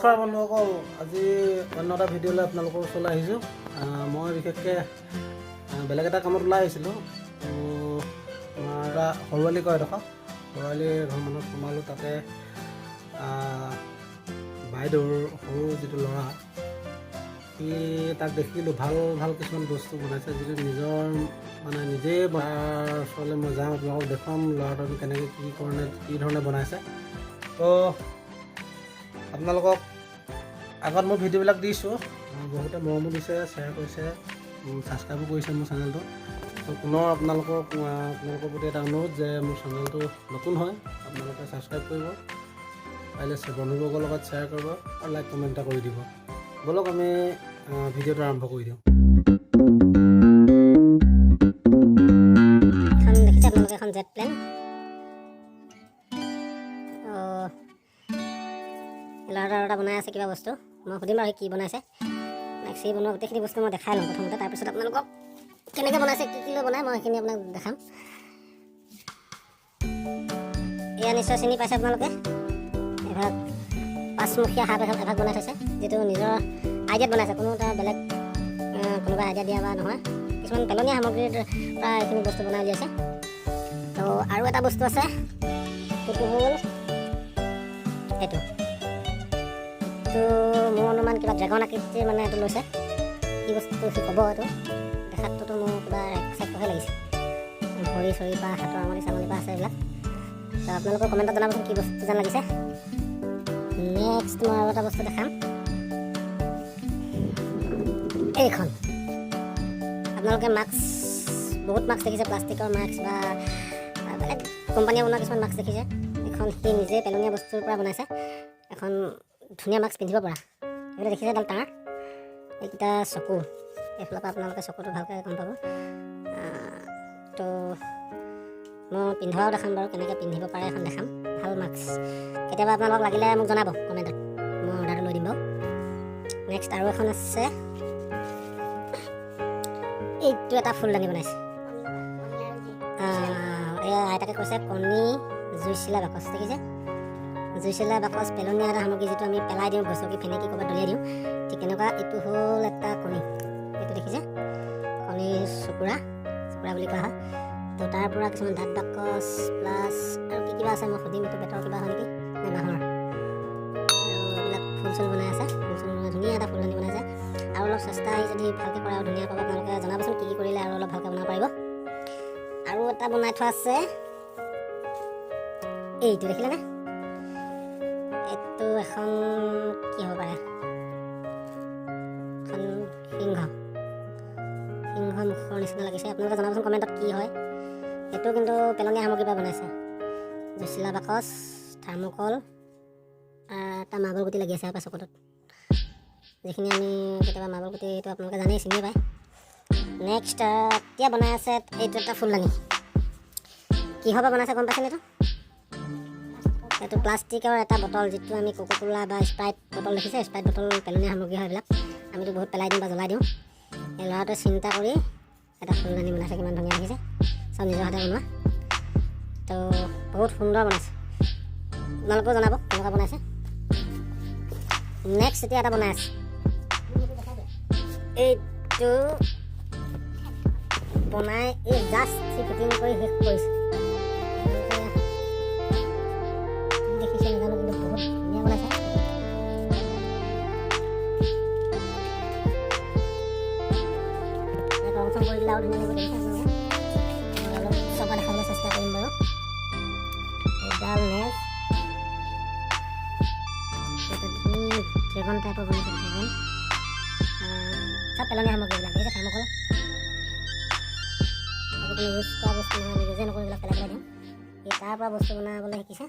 নমস্কাৰ বন্ধুসকল, আজি অন্য এটা ভিডিঅ'লৈ আপোনালোকৰ ওচৰলৈ আহিছোঁ। মই বিশেষকৈ বেলেগ এটা কামত ওলাই আহিছিলোঁ। আমাৰ এটা সৰুৱালী কয় এডোখৰ সৰুৱালী ঘৰমানত সোমালোঁ। তাতে বাইদেউৰ সৰু যিটো ল'ৰা, সি তাক দেখিলোঁ ভাল ভাল কিছুমান বস্তু বনাইছে, যিটো নিজৰ মানে নিজেই ওচৰলৈ মই যাওঁ, আপোনালোকক দেখুৱাম ল'ৰাটো কেনেকৈ কি ধৰণে বনাইছে। তো আপোনালোকক আগত মোৰ ভিডিঅ'বিলাক দিছোঁ, বহুতে মৰমো দিছে, শ্বেয়াৰ কৰিছে, ছাবস্ক্ৰাইবো কৰিছে মোৰ চেনেলটো। তো পুনৰ আপোনালোকৰ প্ৰতি এটা অনুৰোধ যে মোৰ চেনেলটো নতুন হয়, আপোনালোকে ছাবস্ক্ৰাইব কৰিব, পাৰিলে বন্ধুবৰ্গৰ লগত শ্বেয়াৰ কৰিব আৰু লাইক কমেণ্ট এটা কৰি দিব। ব'লক আমি ভিডিঅ'টো আৰম্ভ কৰি দিওঁ। এখন দেখিছে আপোনালোকে, এখন জেট প্লেন। ল'ৰা বনাই আছে কিবা বস্তু, মই সুধিম বাৰু কি বনাইছে। নেক্সট সি বনোৱা গোটেইখিনি বস্তু মই দেখাই লওঁ প্ৰথমতে, তাৰপিছত আপোনালোকক কেনেকৈ বনাইছে, কি লৈ বনাই, মই সেইখিনি আপোনাক দেখাম। এয়া নিশ্চয় চিনি পাইছে আপোনালোকে, এভাগ পাঁচমুখীয়া সাপ এভাগ বনাই থৈছে, যিটো নিজৰ আইডিয়াত বনাইছে, কোনো এটা বেলেগ কোনোবা আইডিয়া দিয়া বা নহয়, কিছুমান পেলনীয়া সামগ্ৰীৰ পৰা এইখিনি বস্তু বনাই উলিয়াইছে। তো আৰু এটা বস্তু আছে, সেইটো হ'ল এইটো মোৰ অনুমান কিবা ড্ৰেগন আকৃতিৰ মানে এইটো লৈছে। কি বস্তুটো সি ক'ব, এইটো দেখাতটোতো মোৰ কিবা এক্সাইটহে লাগিছে, ভৰি চৰি পৰা হাতৰ আঙুলি চাঙুলি পৰা আছে এইবিলাক। তো আপোনালোকৰ কমেণ্টত জনাবচোন কি বস্তু যেন লাগিছে। নেক্সট মই আৰু এটা বস্তু দেখাম, এইখন। আপোনালোকে বহুত মাস্ক দেখিছে, প্লাষ্টিকৰ মাস্ক বা বেলেগ কোম্পানীয়ে বনোৱা কিছুমান মাস্ক দেখিছে। এখন সি নিজে পেলনীয়া বস্তুৰ পৰা বনাইছে, এখন ধুনীয়া মাস্ক পিন্ধিব পৰা। এইবিলাক দেখিছে এডাল তাঁৰ, এইকেইটা চকু, এইফালৰ পৰা আপোনালোকে চকুটো ভালকৈ গম পাব। তো মই পিন্ধাও দেখাম বাৰু, কেনেকৈ পিন্ধিব পাৰে এখন দেখাম, ভাল মাস্ক। কেতিয়াবা আপোনালোকক লাগিলে মোক জনাব কমেণ্টত, মই অৰ্ডাৰটো লৈ দিম বাৰু। নেক্সট আৰু এখন আছে, এইটো এটা ফুলদানি বনাইছে। এয়া আইতাকে কৈছে কণী, জুইচিলা বাকচ, দেখিছে জুইচিলা বাকচ পেলনীয়া এটা সামগ্ৰী, যিটো আমি পেলাই দিওঁ, গছকি ফেনেকি ক'ৰবাত দলিয়াই দিওঁ, ঠিক তেনেকুৱা। এইটো হ'ল এটা কণী, এইটো দেখিছে, কণীৰ চুকুৰা বুলি কোৱা হয়। তো তাৰ পৰা কিছুমান দাঁত বাকচ প্লাছ আৰু কি কিবা আছে, মই সুধিম, এইটো পেটৰ কিবা হয় নেকি নে বাঁহৰ। আৰু এইবিলাক ফুল চুল বনাই আছে, ফুল চুল বনাই ধুনীয়া এটা ফুলদানি বনাইছে। আৰু অলপ চেষ্টা আহি যদি ভালকৈ কৰে আৰু ধুনীয়া পাব, আপোনালোকে জনাবচোন কি কৰিলে আৰু অলপ ভালকৈ বনাব পাৰিব। আৰু এটা বনাই থোৱা আছে, এইটো দেখিলেনে, এইটো এখন কি হ'ব পাৰে, এখন সিংহ মুখৰ নিচিনা লাগিছে। আপোনালোকে জনাবচোন কমেণ্টত কি হয়। এইটো কিন্তু পেলনীয়া সামগ্ৰীৰ পৰা বনাইছে, জুচিলা বাকচ, থাৰ্মকল, এটা মাৰ্বল গুটি লাগি আছে চকুটোত, যিখিনি আমি কেতিয়াবা মাৰ্বল গুটি, এইটো আপোনালোকে জানেই, চিনিয়ে পায়। নেক্সট এতিয়া বনাই আছে এইটো এটা ফুলদানি, কিহৰ পৰা বনাইছে গম পাইছেনে? এইটো প্লাষ্টিকৰ এটা বটল, যিটো আমি কোকা-কোলা বা স্প্ৰাইট বটল দেখিছে, স্প্ৰাইট বটল পেলনীয়া সামগ্ৰী হয় এইবিলাক, আমিতো বহুত পেলাই দিওঁ বা জ্বলাই দিওঁ। এই ল'ৰাটোৱে চিন্তা কৰি এটা ফুলদানি বনাইছে, কিমান ধুনীয়া দেখিছে, চব নিজৰ হাতে বনোৱা। তো বহুত সুন্দৰ বনাইছে, আপোনালোকেও জনাব কেনেকুৱা বনাইছে। নেক্সট এতিয়া এটা বনাই আছে, এইটো বনাই এই জাষ্ট ফিটিং কৰি শেষ কৰিছে। দেখিছে নাজানো, কিন্তু বহুত ধুনীয়া বনাইছে। ৰং চং কৰি দিলে আৰু ধুনীয়া লাগিব, দেখিছে আপোনালোকে। মই অলপ চফা দেখাবলৈ চেষ্টা কৰিম বাৰু। এডাল নেজ, এইটো ধুনীয়া ড্ৰেগন টাইপৰ বনাইছে, ড্ৰেগন। চব পেলনীয়া সামগ্ৰীবিলাক দেখিছে, থাৰ্মকল, কোনো ইউজ কৰা বস্তু নহয়, আমি ইউজে নকৰোঁ, এইবিলাক পেলাই দিওঁ। এই তাৰ পৰা বস্তু বনাবলৈ শিকিছে।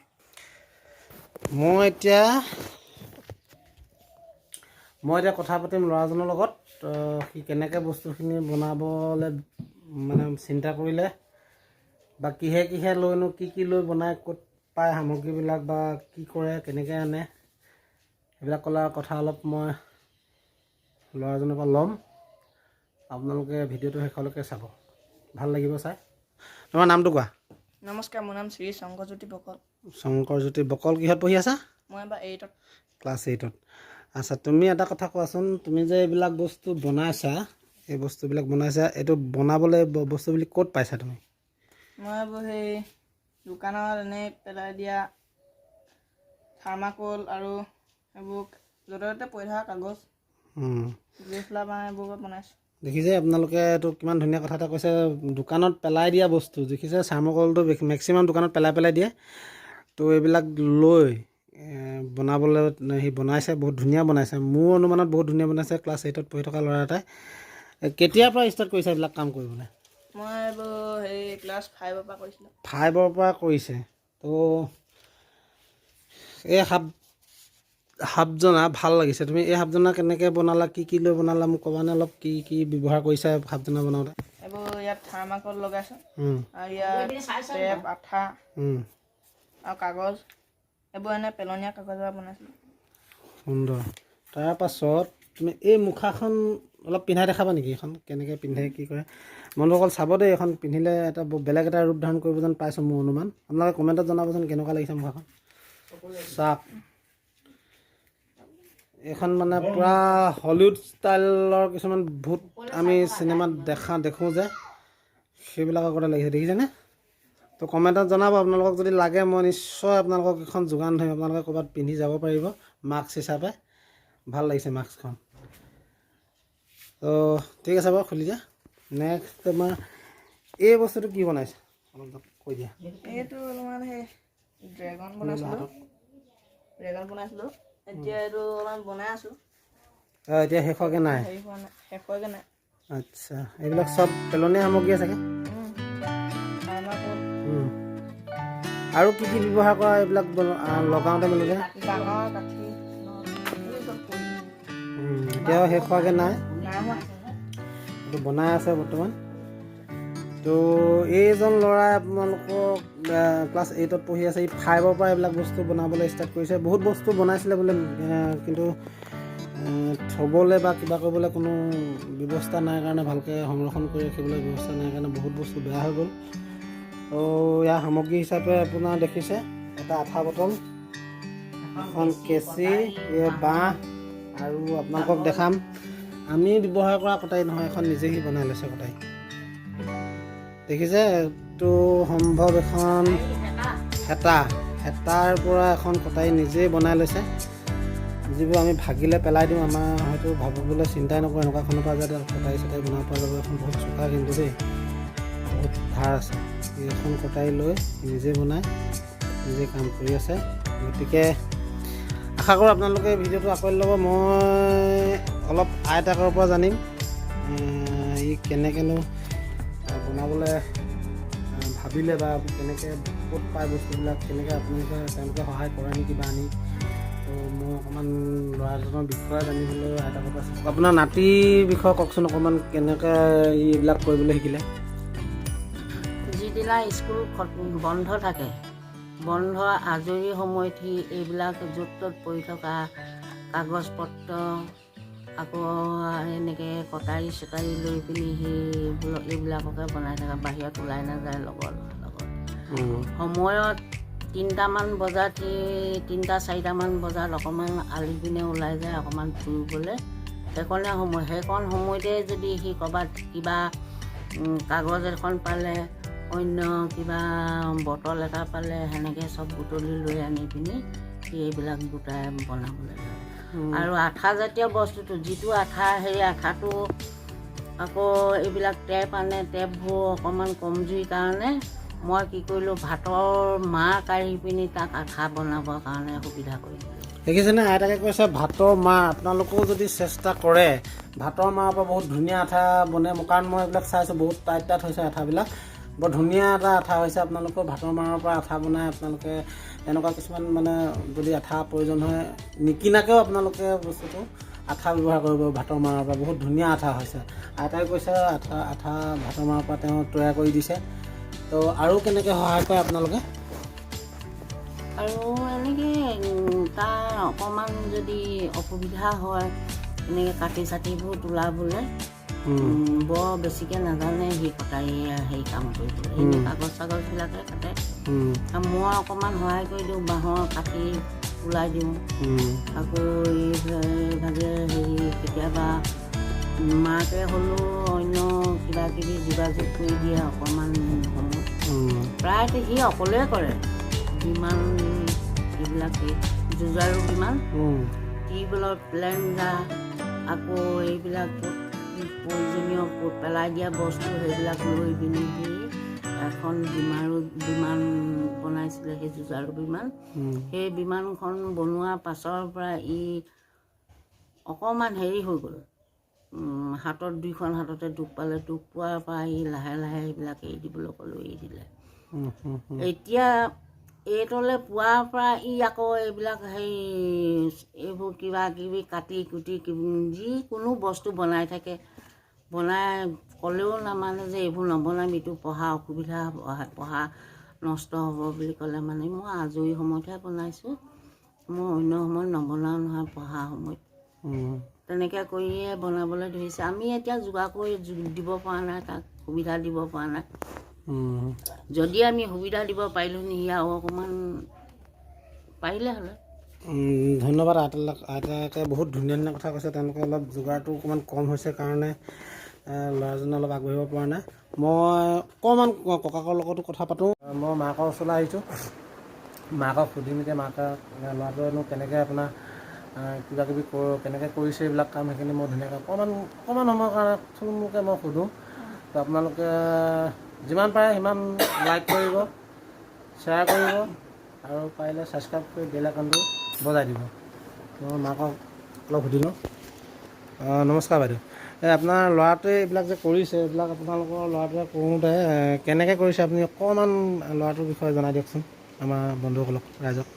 মই এতিয়া কথা পাতিম ল'ৰাজনৰ লগত, সি কেনেকৈ বস্তুখিনি বনাবলৈ মানে চিন্তা কৰিলে, বা কিহে লৈনো, কি লৈ বনাই, ক'ত পায় সামগ্ৰীবিলাক, বা কি কৰে, কেনেকৈ আনে, সেইবিলাক কথা অলপ মই ল'ৰাজনৰ পৰা ল'ম। আপোনালোকে ভিডিঅ'টো শেষলৈকে চাব, ভাল লাগিব চাই। তোমাৰ নামটো কোৱা। নমস্কাৰ, মোৰ নাম শ্ৰী শংকৰজ্যোতি বকল। শংকৰজ্যোতি বকল, কিহত পঢ়ি আছা? মই এবাৰ 8ত। ক্লাছ 8ত। আচ্ছা, তুমি এটা কথা কোৱাচোন, তুমি যে এইবিলাক বস্তু বনাইছা, এই বস্তুবিলাক বনাইছা, এইটো বনাবলৈ বস্তুবিলাক ক'ত পাইছা তুমি? মই এইবোৰ সেই দোকানত এনেই পেলাই দিয়া থাৰ্মাকোল আৰু এইবোৰ য'তে ত'তে পৰি থকা কাগজ জেফলা বা এইবোৰ বনাইছোঁ। দেখিছে আপোনালোকে, এইটো কিমান ধুনীয়া কথা এটা কৈছে, দোকানত পেলাই দিয়া বস্তু। দেখিছে থাৰ্মকলটো মেক্সিমাম দোকানত পেলাই দিয়ে। তো এইবিলাক লৈ বনাবলৈ সি বনাইছে, বহুত ধুনীয়া বনাইছে। মোৰ অনুমানত বহুত ধুনীয়া বনাইছে। ক্লাছ 8ত পঢ়ি থকা ল'ৰা এটাই। কেতিয়াৰ পৰা ষ্টাৰ্ট কৰিছে এইবিলাক কাম কৰিবলৈ? মই এইবোৰ সেই ক্লাছ 5ৰ পৰা কৰিছিলোঁ। 5ৰ পৰা কৰিছে। তো এই সাপজনা ভাল লাগিছে। তুমি এই সাপজনা কেনেকৈ বনালা, কি লৈ বনালা মোক ক'বানে অলপ? কি ব্যৱহাৰ কৰিছা সাপজনা বনাওঁতে? এইবোৰ ইয়াত থাৰ্মাকল লগাইছোঁ আৰু ইয়াত টেপ, আঠা আৰু কাগজ, এইবোৰ এনে পেলনীয়া কাগজৰ বনাইছিলোঁ। সুন্দৰ। তাৰপাছত তুমি এই মুখাখন অলপ পিন্ধাই দেখাবা নেকি? এইখন কেনেকৈ পিন্ধে, কি কৰে? বন্ধুসকল চাব দেই, এইখন পিন্ধিলে এটা বেলেগ এটা ৰূপ ধাৰণ কৰিব যেন পাইছোঁ মোৰ অনুমান। আপোনালোকে কমেণ্টত জনাবচোন কেনেকুৱা লাগিছে মুখাখন। চাওক, এইখন মানে পূৰা হলিউড ষ্টাইলৰ কিছুমান ভূত আমি চিনেমাত দেখোঁ যে, সেইবিলাকৰ কথা লাগিছে। দেখিছেনে? তো কমেণ্টত জনাব আপোনালোকক, যদি লাগে মই নিশ্চয় আপোনালোকক এখন যোগান ধৰিম। আপোনালোকে ক'ৰবাত পিন্ধি যাব পাৰিব মাস্ক হিচাপে। ভাল লাগিছে মাস্কখন। তো ঠিক আছে বাৰু, খুলি দিয়া। নেক্সট তোমাৰ এই বস্তুটো কি বনাইছে অলপ কৈ দিয়া। এইটো অলপমান সেই ড্ৰেগন বনাইছিলোঁ। এতিয়া এইটো অলপমান বনাই আছোঁ। এতিয়া শেষ হোৱাকৈ নাই? হেৰি হোৱা নাই, শেষ হোৱাগৈ নাই। আচ্ছা, এইবিলাক চব পেলনীয়া সামগ্ৰী চাগে? থাৰ্মাকোল, আৰু কি ব্যৱহাৰ কৰা এইবিলাক লগাওঁতে মেলোতে? ডাঙৰ কাঠি, এতিয়াও শেষ হোৱাকৈ নাই? নাই হোৱা। এইটো বনাই আছে বৰ্তমান। তো এইজন ল'ৰাই আপোনালোকক ক্লাছ 8ত পঢ়ি আছে। ই 5ৰ পৰা এইবিলাক বস্তু বনাবলৈ ষ্টাৰ্ট কৰিছে। বহুত বস্তু বনাইছিলে বোলে, কিন্তু থ'বলৈ বা কিবা কৰিবলৈ কোনো ব্যৱস্থা নাই কাৰণে, ভালকৈ সংৰক্ষণ কৰি ৰাখিবলৈ ব্যৱস্থা নাই কাৰণে বহুত বস্তু বেয়া হৈ গ'ল। তো ইয়াৰ সামগ্ৰী হিচাপে আপোনাৰ দেখিছে এটা আঠা বটল, এখন কেঁচি, এই বাঁহ, আৰু আপোনালোকক দেখাম আমি ব্যৱহাৰ কৰা কটাৰী নহয়, এখন নিজে সি বনাই লৈছে কটাৰী। দেখিছে, এইটো সম্ভৱ এখন হেতাৰ পৰা এখন কটাৰী নিজেই বনাই লৈছে। যিবোৰ আমি ভাগিলে পেলাই দিওঁ, আমাৰ হয়তো ভাবিবলৈ চিন্তাই নকৰোঁ এনেকুৱাখনৰ পৰা যে কটাৰী চটাৰী বনাব পৰা যাব। এখন বহুত চোকা কিন্তু দেই, বহুত ধাৰ আছে। এখন কটাৰী লৈ নিজে বনাই নিজে কাম কৰি আছে। গতিকে আশা কৰোঁ আপোনালোকে ভিডিঅ'টো আঁকোৱালি ল'ব। মই অলপ আইতাকৰ পৰা জানিম ই কেনেকৈনো বনাবলৈ ভাবিলে বা কেনেকৈ ক'ত পায় বস্তুবিলাক, কেনেকৈ তেওঁলোকে সহায় কৰে নেকি বা আনি। তো মই অকণমান ল'ৰাজনৰ বিষয়ে জানিবলৈ আইতাকৰ পৰা চাইছোঁ। আপোনাৰ নাতিৰ বিষয়ে কওকচোন অকণমান, কেনেকৈ এইবিলাক কৰিবলৈ শিকিলে? যিদিনা স্কুল বন্ধ থাকে, বন্ধ আজৰি সময়ত সি এইবিলাক য'ত ত'ত পৰি থকা কাগজ পত্ৰ, আকৌ এনেকৈ কটাৰী চটাৰী লৈ পিনি এইবিলাককে বনাই থাকে। বাহিৰত ওলাই নাযায় লগৰ লগত। সময়ত 3টামান বজাত, 3-4টামান বজাত অকণমান আলি পিনে ওলাই যায় অকণমান ফুৰিবলৈ। সেইকণ সময়তে যদি সি ক'ৰবাত কিবা কাগজ এখন পালে, অন্য কিবা বটল এটা পালে, সেনেকৈ চব বুটলি লৈ আনি পিনি সি এইবিলাক গোটাই বনাবলৈ যায়। আৰু আঠা জাতীয় বস্তুটো, যিটো আঠা, সেই আঠাটো আকৌ এইবিলাক টেপ আনে। টেপবোৰ অকণমান কমজুৰি কাৰণে মই কি কৰিলোঁ, ভাতৰ মাৰ কাঢ়ি পিনি তাক আঠা বনাবৰ কাৰণে সুবিধা কৰিলোঁ। দেখিছেনে, আইতাকে কৈছে ভাতৰ মাৰ। আপোনালোকেও যদি চেষ্টা কৰে, ভাতৰ মাৰৰ পৰা বহুত ধুনীয়া আঠা বনে। কাৰণ মই এইবিলাক চাইছোঁ, বহুত টাইট হৈছে আঠাবিলাক। বৰ ধুনীয়া এটা আঠা হৈছে। আপোনালোকেও ভাতৰ মাৰৰ পৰা আঠা বনাই আপোনালোকে এনেকুৱা কিছুমান মানে যদি আঠা প্ৰয়োজন হয়, নিকিনাকৈও আপোনালোকে বস্তুটো আঠা ব্যৱহাৰ কৰিব ভাতৰ মাৰৰ পৰা। বহুত ধুনীয়া আঠা হৈছে। আইতাই কৈছে আঠা ভাতৰ মাৰৰ পৰা তেওঁ তৈয়াৰ কৰি দিছে। তো আৰু কেনেকৈ সহায় কৰে আপোনালোকে? আৰু এনেকৈ তাৰ অকণমান যদি অসুবিধা হয়, এনেকৈ কাটি চাটিবোৰ তোলাবলৈ বৰ বেছিকৈ নাজানে সি কটাৰীয়ে হেৰি কাম কৰিবলৈ। এনেই কাগজ চাগজবিলাকে কাটে। মই অকণমান সহায় কৰি দিওঁ, বাঁহৰ কাঠি ওলাই দিওঁ। আকৌ এইভাগে হেৰি কেতিয়াবা মাকে হ'লেও অন্য কিবা কিবি যোগাযোগ কৰি দিয়ে অকণমান সময়। প্ৰায় সি অকলে কৰে বিমান এইবিলাক যুঁজাৰু বিমান, টিউবৱেলৰ প্লেণ্ডাৰ, আকৌ এইবিলাক প্ৰয়োজনীয় পেলাই দিয়া বস্তু সেইবিলাক লৈ পিনি সি এখন বিমান বনাইছিলে, সেই যুঁজাৰু বিমান। সেই বিমানখন বনোৱাৰ পাছৰ পৰা ই অকণমান হেৰি হৈ গ'ল, হাতত দুইখন হাততে দুখ পালে। দুখ পোৱাৰ পৰা ই লাহে লাহে সেইবিলাক এৰি দিবলৈ ক'লোঁ, এৰি দিলে। এতিয়া এইটলৈ পোৱাৰ পৰা ই আকৌ এইবিলাক এইবোৰ কিবা কিবি কাটি কুটি যিকোনো বস্তু বনাই থাকে। বনাই ক'লেও নামানে যে এইবোৰ নবনাম, এইটো পঢ়া অসুবিধা হ'ব, পঢ়া নষ্ট হ'ব বুলি ক'লে মানে মই আজৰি সময়তহে বনাইছোঁ, মই অন্য সময়ত নবনাওঁ নহয় পঢ়া সময়ত। তেনেকৈ কৰিয়ে বনাবলৈ ধৰিছে। আমি এতিয়া যোগাৰ কৰি দিব পৰা নাই, তাক সুবিধা দিব পৰা নাই। যদি আমি সুবিধা দিব পাৰিলোঁ নি আৰু অকণমান পাৰিলে হ'লে। ধন্যবাদ। আইতাকে বহুত ধুনীয়া ধুনীয়া কথা কৈছে। তেওঁলোকে অলপ যোগাৰটো অকণমান কম হৈছে কাৰণে ল'ৰাজনে অলপ আগবাঢ়িব পৰা নাই। মই অকণমান ককাকৰ লগতো কথা পাতোঁ। মই মাকৰ ওচৰলৈ আহিছোঁ, মাকক সুধিম এতিয়া মাকে ল'ৰাটোৱেনো কেনেকৈ আপোনাৰ কিবা কিবি কেনেকৈ কৰিছে এইবিলাক কাম, সেইখিনি মই ধুনীয়াকৈ অকণমান সময়ৰ কাৰণে থুলমূলকৈ মই সোধোঁ। তো আপোনালোকে যিমান পাৰে সিমান লাইক কৰিব, শ্বেয়াৰ কৰিব, আৰু পাৰিলে ছাবস্ক্ৰাইব কৰি বেল আইকনটো বজাই দিব। মই মাকক অলপ সুধি লওঁ। নমস্কাৰ বাইদেউ। আপোনাৰ ল'ৰাটোৱে এইবিলাক যে কৰিছে, এইবিলাক আপোনালোকৰ ল'ৰাটোৱে কৰোঁতে কেনেকৈ কৰিছে আপুনি অকণমান ল'ৰাটোৰ বিষয়ে জনাই দিয়কচোন আমাৰ বন্ধুসকলক, ৰাইজক।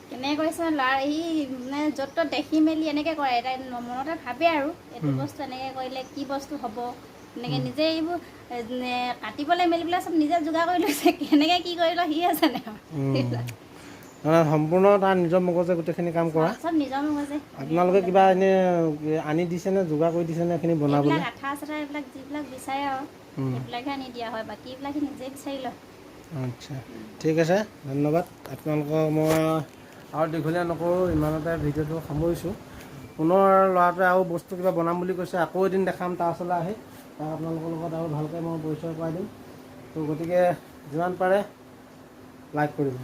কেনেকৈ কৰিছে ল'ৰা, সি মানে য'ত ত'ত দেখি মেলি এনেকৈ কৰে। তাই মনতে ভাবে আৰু এইটো বস্তু এনেকৈ কৰিলে কি বস্তু হ'ব, এনেকৈ নিজে এইবোৰ কাটিবলৈ মেলিবলৈ চব নিজে যোগাৰ কৰি লৈছে। কেনেকৈ কি কৰিলে সিহে জানে মানে সম্পূৰ্ণ তাৰ নিজৰ মগজে গোটেইখিনি কাম কৰা। চব নিজৰ মগজে। আপোনালোকে কিবা এনেই আনি দিছেনে, যোগাৰ কৰি দিছেনে এইখিনি বনাবলৈ? আঠা চাঠা এইবিলাক যিবিলাক বিচাৰে আৰু সেইবিলাকহে আনি দিয়া হয়, বাকী এইবিলাক সি নিজে বিচাৰি লয়। আচ্ছা, ঠিক আছে, ধন্যবাদ। আপোনালোকক মই আৰু দীঘলীয়া নকৰোঁ, ইমানতে ভিডিঅ'টো সামৰিছোঁ। পুনৰ ল'ৰাটোৱে আৰু বস্তু কিবা বনাম বুলি কৈছে, আকৌ এদিন দেখাম তাৰ ওচৰলৈ আহি, তাক আপোনালোকৰ লগত আৰু ভালকৈ মই পৰিচয় কৰাই দিম। তো গতিকে যিমান পাৰে লাইক কৰিব।